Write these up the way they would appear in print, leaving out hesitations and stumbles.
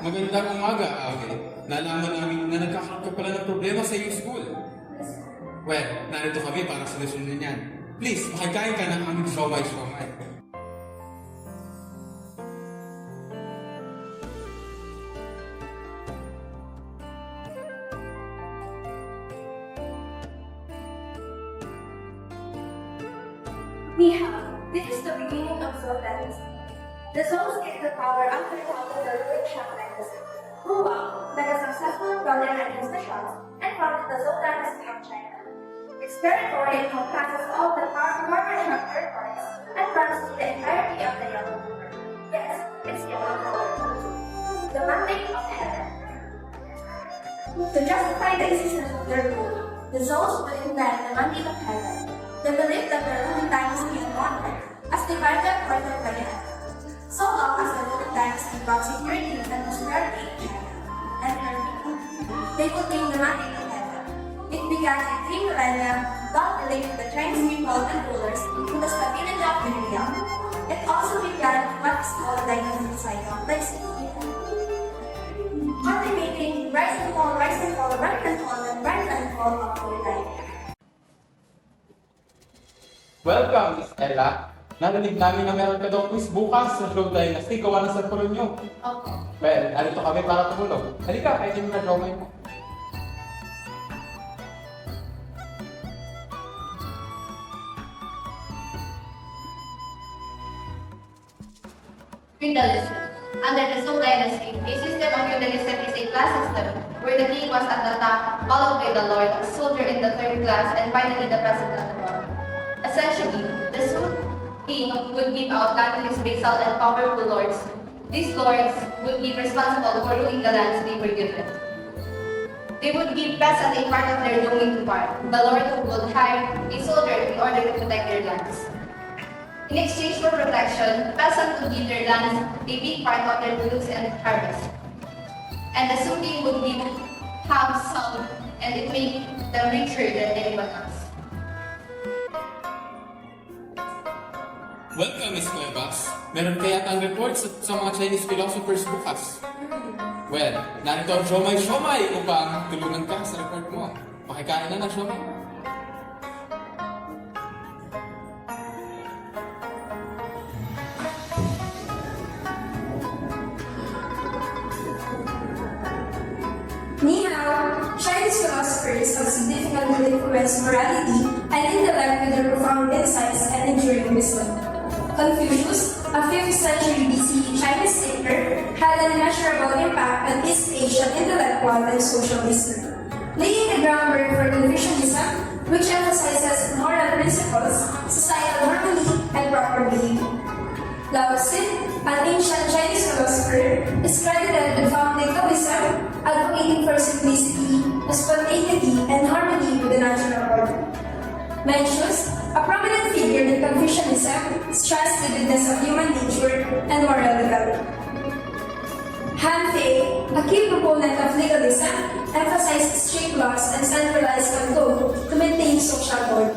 Magandang umaga, Ate. Nalaman namin na nagkakaroon ka pala ng problema sa iyong school. Well, narito kami para solusyonin yan. Please, makikain ka ng aming siomay-siomay. This is the beginning of Zhou dynasty. The Zhous gained the power after the fall of the ruling Shang dynasty. Wu Wang led a successful rebellion against the Shuns and founded the Zhou dynasty of China. Its territory encompasses all the former Shang territories and runs through the entirety of the Yellow River. Yes, it's yellow color. The mandate of heaven. To justify the existence of their rule, the Zhous would invent the mandate of heaven. They believed that the ruling dynasty had wanted, as divided further by heaven. So long as the ruling dynasty brought security and prosperity in China and her people, they would gain the mandate of heaven. It began in 3 millennia, God related the Chinese people and rulers to the stability of the realm. It also began what is called the dynastic cycle, like cultivating rise and fall, rise and fall, rise and fall, and rise and fall of the life. Welcome, Miss Ella. Narinig namin na meron ka daw quiz bukas sa Zhou Dynasty gawa ng sa puro nyo. Okay. Well, narito kami para tumulong. Halika, kainin mo na siomay mo. Feudalism. Under the Zhou dynasty, a system of feudalism is a class system where the king was at the top, followed by the lord, the soldier in the third class, and finally the peasant at the bottom. Essentially, the Zhou king would give out land to his vassal and powerful lords. These lords would be responsible for ruling the lands they were given. They would give peasants a part of their domain to part. The lord would hire a soldier in order to protect their lands. In exchange for protection, peasants would give their lands a big part of their produce and harvest. And the Zhou king would have some, and it made them richer than anyone else. Welcome, Miss Cuevas. Meron kaya ang reports sa mga Chinese philosophers bukas. Well, narito ang siomay-siomay upang tulungan ka sa report mo. Makikain na ng siomay. Ni hao, Chinese philosophers have significantly influenced morality and intellect with their profound insights and enduring wisdom. Confucius, a 5th century BC Chinese thinker, had an immeasurable impact on East Asian intellectual and social history, laying the groundwork for Confucianism, which emphasizes moral principles, societal harmony, and proper behavior. Lao Tzu, an ancient Chinese philosopher, is credited with founding Taoism, advocating for simplicity, spontaneity, and harmony with the natural order. Mencius, a prominent figure in Confucianism, stressed the goodness of human nature and moral development. Han Fei, a key proponent of legalism, emphasized strict laws and centralized control to maintain social order.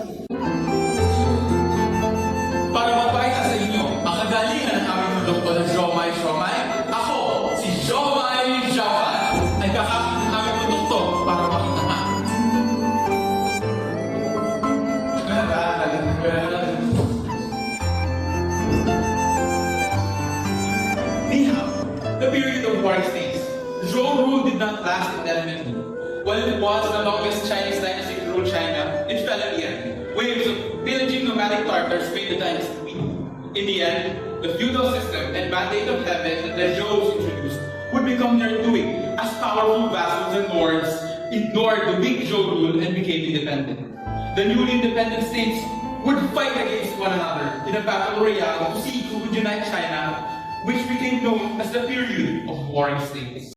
Para mapakita sa inyo, makagalingan ang aming produkto ng siomay-siomay, ako, si Siomay Japan, ay kakain ng aming produkto para makita ka. Ni hao, the period of war states. Zhou rule did not last indefinitely. While it was the longest Chinese dynasty to rule China, it fell at the end. Waves of pillaging nomadic Tartars made the dynasty weak. In the end, the feudal system and mandate of heaven that the Zhous introduced would become their doing, as powerful vassals and lords ignored the weak Zhou rule and became independent. The newly independent states would fight against one another in a battle royale to see who would unite China, which became known as the period of warring states.